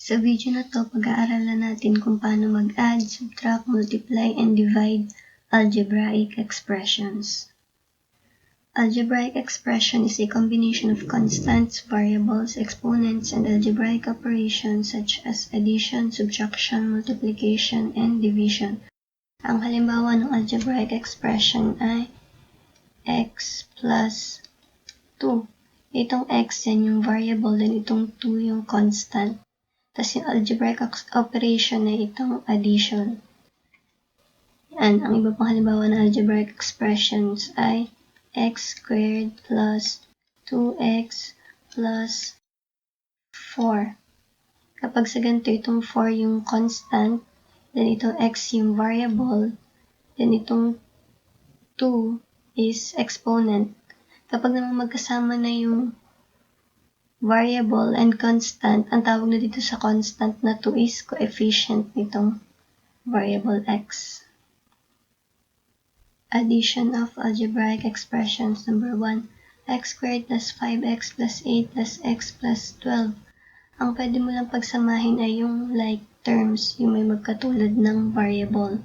Sa video na to, pag-aaralan natin kung paano mag-add, subtract, multiply, and divide algebraic expressions. Algebraic expression is a combination of constants, variables, exponents, and algebraic operations such as addition, subtraction, multiplication, and division. Ang halimbawa ng algebraic expression ay x plus 2. Itong x yan yung variable, then itong 2 yung constant. Tapos yung algebraic operation na itong addition. Yan, ang iba pang halimbawa ng algebraic expressions ay x squared plus 2x plus 4. Kapag sa ganito, itong 4 yung constant, then itong x yung variable, then itong 2 is exponent. Kapag naman magkasama na yung variable and constant, ang tawag na dito sa constant na 2 is coefficient nitong variable x. Addition of algebraic expressions. Number 1, x squared plus 5x plus 8 plus x plus 12. Ang pwede mo lang pagsamahin ay yung like terms, yung may magkatulad ng variable.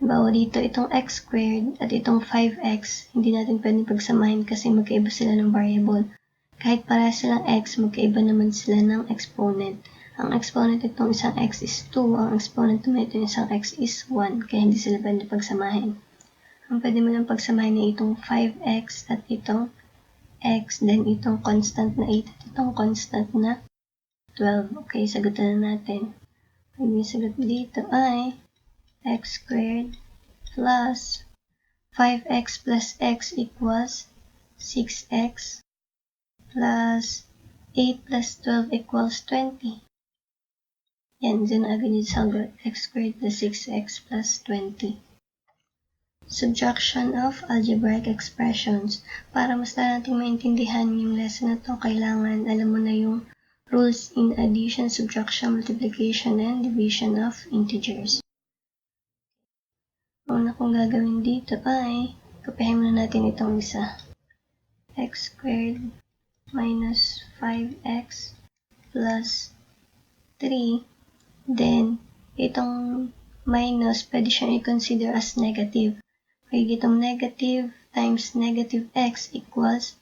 Halimbawa dito, itong x squared at itong 5x, hindi natin pwedeng pagsamahin kasi magkaiba sila ng variable. Kahit para silang x, magkaiba naman sila ng exponent. Ang exponent itong isang x is 2, ang exponent naman itong isang x is 1, kaya hindi sila pwede pagsamahin. Ang pwede mo lang pagsamahin ay itong 5x at itong x, then itong constant na 8 at itong constant na 12. Okay, sagutan na natin. Yung sagot dito ay x squared plus 5x plus x equals 6x plus 8 plus 12 equals 20. Yan, dyan agad yung sagot. X squared plus 6x plus 20. Subtraction of algebraic expressions. Para mas natin maintindihan yung lesson na to, kailangan alam mo na yung rules in addition, subtraction, multiplication, and division of integers. Una kong gagawin dito ay, kapahin muna natin itong isa. X squared minus 5x plus 3. Then, itong minus, pwede siyang i-consider as negative. Kaya itong negative times negative x equals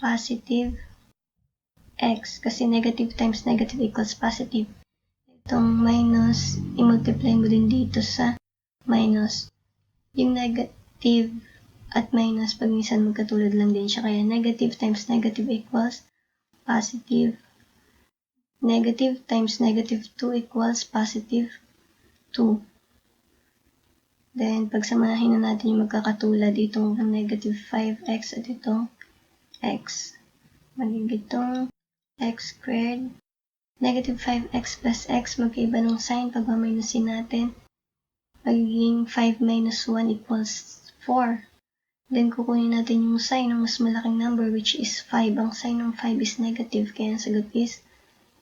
positive x. Kasi negative times negative equals positive. Itong minus, i-multiply mo din dito sa minus. Yung negative at minus, pag minsan magkatulad lang din siya. Kaya negative times negative equals positive. Negative times negative 2 equals positive 2. Then, pagsamahin na natin yung magkakatulad itong negative 5x at itong x. Magiging itong x squared. Negative 5x plus x, magkaiba ng sign pag maminusin natin. Magiging 5 minus 1 equals 4. Then, kukunin natin yung sign ng mas malaking number which is 5. Ang sign ng 5 is negative, kaya ang sagot is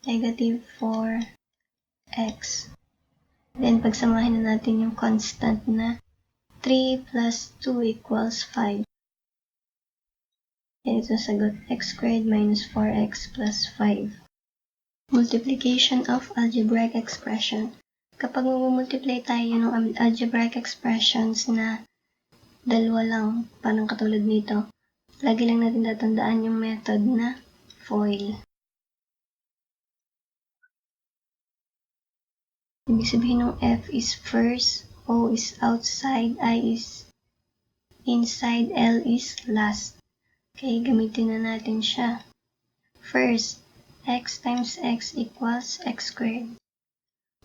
negative 4x. Then, pagsamahin na natin yung constant na 3 plus 2 equals 5. Yan ito sagot, x squared minus 4x plus 5. Multiplication of algebraic expression. Kapag mag-multiply tayo ng algebraic expressions na dalawa lang, parang katulad nito, lagi lang natin tatandaan yung method na FOIL. Ibig sabihin ng F is first, O is outside, I is inside, L is last. Okay, gamitin na natin siya. First, x times x equals x squared.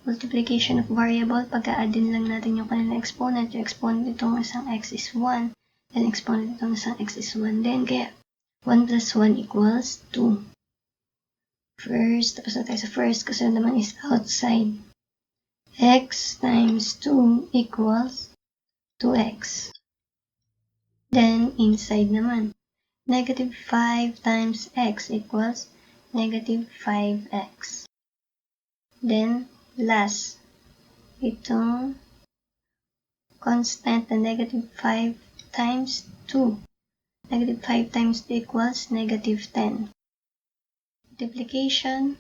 Multiplication of variable, pag-a-add din lang natin yung kanilang exponent. Yung exponent itong isang x is 1, then exponent itong isang x is 1 din. Kaya 1 plus 1 equals 2. First, tapos na tayo sa first, kasi naman is outside. X times 2 equals 2x. Then, inside naman. Negative 5 times x equals negative 5x. Then, last, itong constant na negative 5 times 2. Negative 5 times 2 equals negative 10. Multiplication,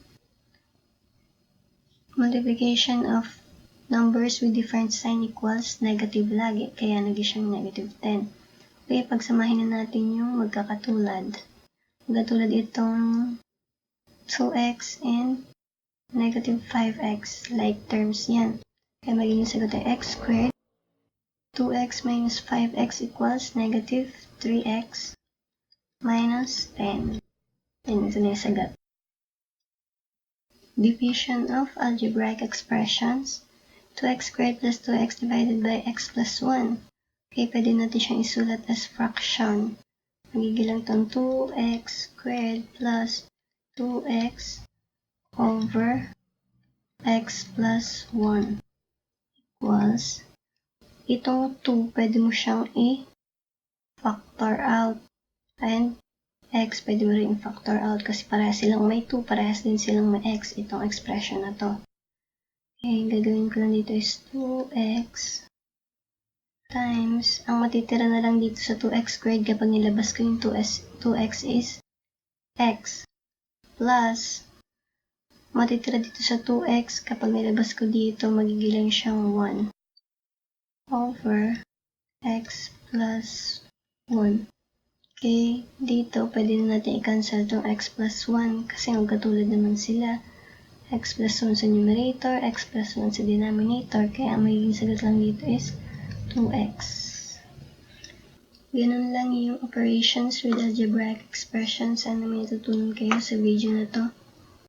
Multiplication of numbers with different sign equals negative lagi, kaya naging siyang negative 10. Okay, pagsamahin na natin yung magkakatulad. Magkatulad itong 2x and negative 5x, like terms yan. Kaya magiging sagot ay x squared. 2x minus 5x equals negative 3x minus 10. Yan, ito na yung sagot. Division of algebraic expressions. 2x squared plus 2x divided by x plus 1. Okay, pwede natin siyang isulat as fraction. Magiging lang itong 2x squared plus 2x over x plus 1 equals, itong 2, pwede mo siyang i-factor out. And x, pwede mo rin i-factor out kasi parehas silang may 2, parehas din silang may x, itong expression na to. Okay, gagawin ko lang dito is 2x times, ang matitira na lang dito sa 2x squared kapag nilabas ko yung 2x is x, plus, matitira dito sa 2x kapag nilabas ko dito, magigilang siyang 1 over x plus 1. Okay, dito pwede na natin i-cancel itong x plus 1 kasi magkatulad naman sila. X plus 1 sa numerator, x plus 1 sa denominator, kaya ang magiging sagot lang dito is 2x. Ganun lang yung operations with algebraic expressions. Sana may natutunan kayo sa video na to.